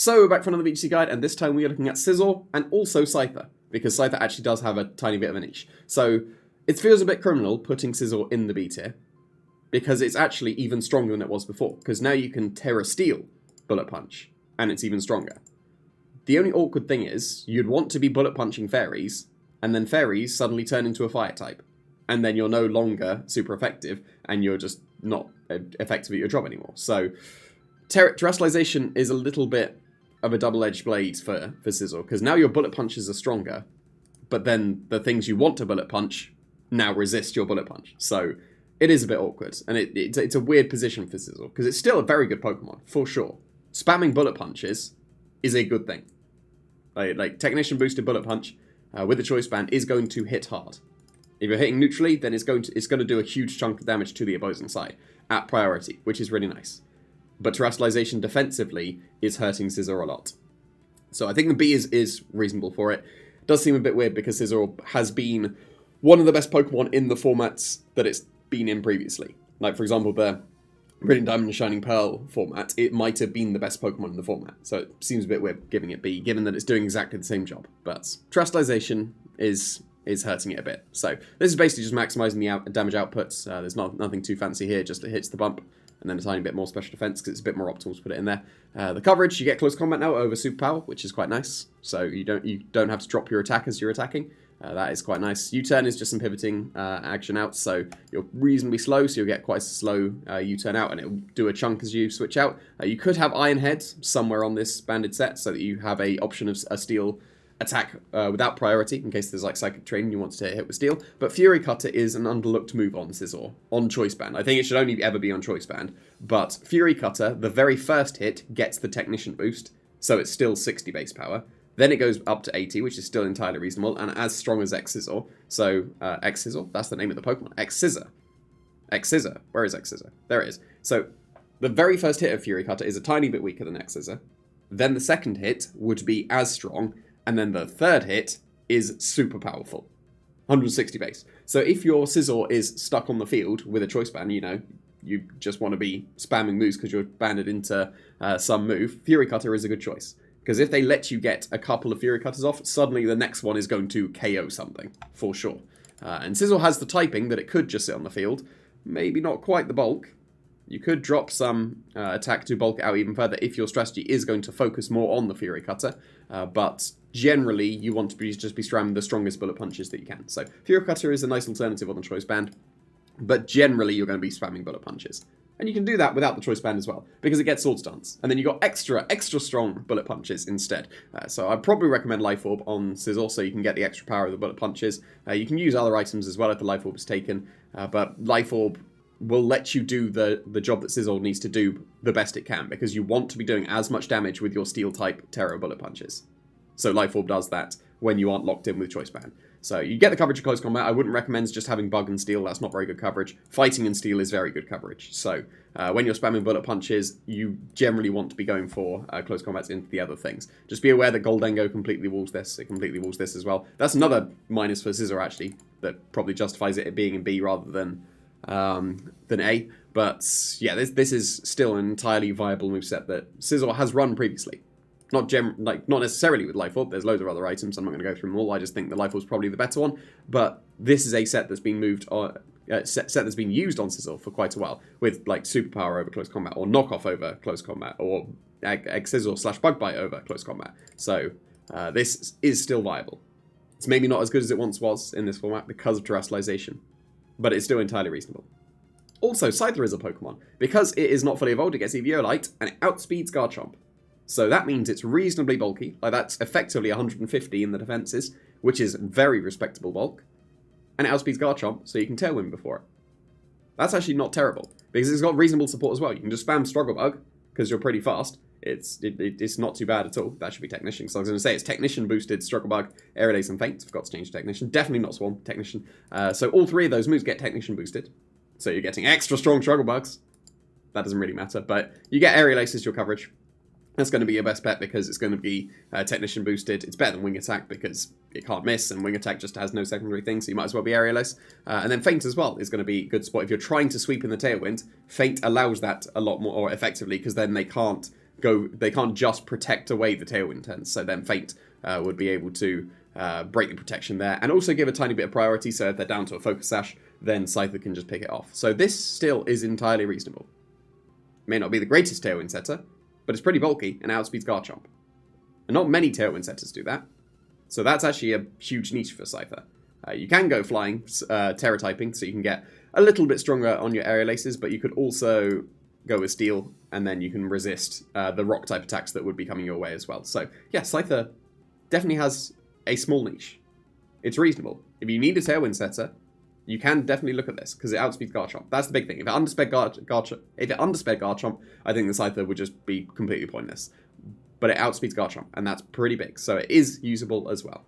So we're back for another VGC guide, and this time we are looking at Scizor and also Scyther, because Scyther actually does have a tiny bit of a niche. So it feels a bit criminal putting Scizor in the B tier, because it's actually even stronger than it was before, because now you can Terra Steel Bullet Punch, and it's even stronger. The only awkward thing is, you'd want to be bullet punching fairies, and then fairies suddenly turn into a fire type, and then you're no longer super effective, and you're just not effective at your job anymore. So Terrestrialization is a little bit of a double-edged blade for Scizor, because now your bullet punches are stronger, but then the things you want to bullet punch now resist your bullet punch. So it is a bit awkward, and it's a weird position for Scizor, because it's still a very good Pokemon, for sure. Spamming bullet punches is a good thing. Like Technician boosted bullet punch with the Choice Band is going to hit hard. If you're hitting neutrally, then it's going to do a huge chunk of damage to the opposing side at priority, which is really nice. But Terrestrialization defensively is hurting Scizor a lot. So I think the B is reasonable for it. It does seem a bit weird because Scizor has been one of the best Pokemon in the formats that it's been in previously. Like, for example, the Brilliant Diamond and Shining Pearl format, it might have been the best Pokemon in the format. So it seems a bit weird giving it B, given that it's doing exactly the same job. But Terrestrialization is hurting it a bit. So this is basically just maximizing the damage outputs. There's nothing too fancy here, just it hits the bump, and then a tiny bit more special defense because it's a bit more optimal to put it in there. The coverage, you get close combat now over superpower, which is quite nice. So you don't have to drop your attack as you're attacking. That is quite nice. U-turn is just some pivoting action out, so you're reasonably slow, so you'll get quite a slow U-turn out, and it'll do a chunk as you switch out. You could have Iron Head somewhere on this banded set, so that you have a option of a steel attack without priority, in case there's like Psychic Terrain and you want to hit with steel. But Fury Cutter is an underlooked move on Scizor, on Choice Band. I think it should only ever be on Choice Band. But Fury Cutter, the very first hit, gets the Technician boost, so it's still 60 base power. Then it goes up to 80, which is still entirely reasonable, and as strong as X-Scissor. So, X-Scissor? That's the name of the Pokemon. X-Scissor. X-Scissor. Where is X-Scissor? There it is. So, the very first hit of Fury Cutter is a tiny bit weaker than X-Scissor. Then the second hit would be as strong, and then the third hit is super powerful. 160 base. So if your Scizor is stuck on the field with a Choice Band, you just want to be spamming moves because you're banded into some move, Fury Cutter is a good choice. Because if they let you get a couple of Fury Cutters off, suddenly the next one is going to KO something, for sure. And Scizor has the typing that it could just sit on the field. Maybe not quite the bulk. You could drop some attack to bulk it out even further if your strategy is going to focus more on the Fury Cutter. But generally, you want to just be spamming the strongest bullet punches that you can. So Fury Cutter is a nice alternative on the Choice Band. But generally, you're going to be spamming bullet punches. And you can do that without the Choice Band as well, because it gets Swords Dance. And then you got extra strong bullet punches instead. So I'd probably recommend Life Orb on Scizor, so you can get the extra power of the bullet punches. You can use other items as well if the Life Orb is taken. But Life Orb will let you do the job that Scizor needs to do the best it can, because you want to be doing as much damage with your Steel-type Terra bullet punches. So Life Orb does that when you aren't locked in with Choice Band. So you get the coverage of close combat. I wouldn't recommend just having Bug and Steel. That's not very good coverage. Fighting and Steel is very good coverage. So when you're spamming bullet punches, you generally want to be going for close combats into the other things. Just be aware that Goldengo completely walls this. It completely walls this as well. That's another minus for Scizor, actually, that probably justifies it being in B rather than A. But yeah, this is still an entirely viable moveset that Scizor has run previously. Not necessarily with Life Orb. There's loads of other items. I'm not going to go through them all. I just think the Life Orb's probably the better one. But this is a set that's been moved on, set that's been used on Scizor for quite a while, with like Superpower over Close Combat, or Knockoff over Close Combat, or X-Scissor / Bug Bite over Close Combat. So this is still viable. It's maybe not as good as it once was in this format because of Terrestrialization, but it's still entirely reasonable. Also, Scyther is a Pokemon. Because it is not fully evolved, it gets Eviolite, and it outspeeds Garchomp. So that means it's reasonably bulky, like that's effectively 150 in the defenses, which is very respectable bulk. And it outspeeds Garchomp, so you can Tailwind before it. That's actually not terrible, because it's got reasonable support as well. You can just spam Struggle Bug, because you're pretty fast. It's not too bad at all. That should be Technician. So I was going to say it's Technician boosted, Struggle Bug, Aerial Ace and Feint. Forgot to change Technician. Definitely not Swarm, Technician. So all three of those moves get Technician boosted. So you're getting extra strong Struggle Bugs. That doesn't really matter, but you get Aerial Ace as your coverage. That's going to be your best bet because it's going to be Technician boosted. It's better than Wing Attack because it can't miss, and Wing Attack just has no secondary thing, so you might as well be Aerial Ace. And then Feint as well is going to be a good spot. If you're trying to sweep in the Tailwind, Feint allows that a lot more effectively because then they can't they can't just protect away the Tailwind turns, so then Fate would be able to break the protection there, and also give a tiny bit of priority, so if they're down to a Focus Sash, then Scyther can just pick it off. So this still is entirely reasonable. May not be the greatest Tailwind setter, but it's pretty bulky and outspeeds Garchomp. And not many Tailwind setters do that. So that's actually a huge niche for Scyther. You can go flying, Terra typing, so you can get a little bit stronger on your Aerial Aces, but you could also go with Steel, and then you can resist the Rock type attacks that would be coming your way as well. So yeah, Scyther definitely has a small niche. It's reasonable. If you need a Tailwind setter, you can definitely look at this, because it outspeeds Garchomp. That's the big thing. If it undersped Garchomp, I think the Scyther would just be completely pointless. But it outspeeds Garchomp, and that's pretty big, so it is usable as well.